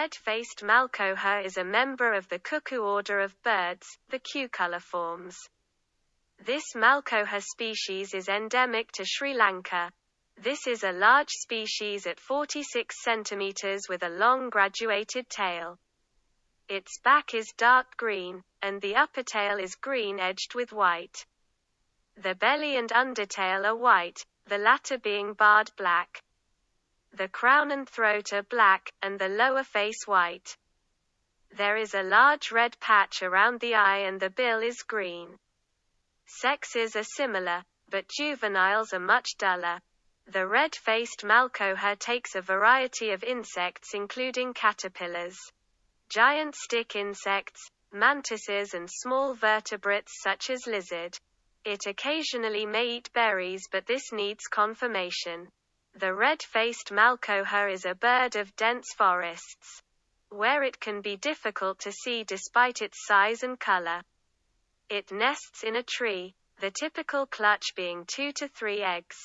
red-faced malkoha is a member of the cuckoo order of birds, the Cuculiformes. This malkoha species is endemic to Sri Lanka. This is a large species at 46 cm with a long graduated tail. Its back is dark green, and the uppertail is green edged with white. The belly and undertail are white, the latter being barred black. The crown and throat are black, and the lower face white. There is a large red patch around the eye and the bill is green. Sexes are similar, but juveniles are much duller. The red-faced malkoha takes a variety of insects including caterpillars, giant stick insects, mantises and small vertebrates such as lizard. It occasionally may eat berries, but this needs confirmation. The red-faced malkoha is a bird of dense forests, where it can be difficult to see despite its size and color. It nests in a tree, the typical clutch being 2 to 3 eggs.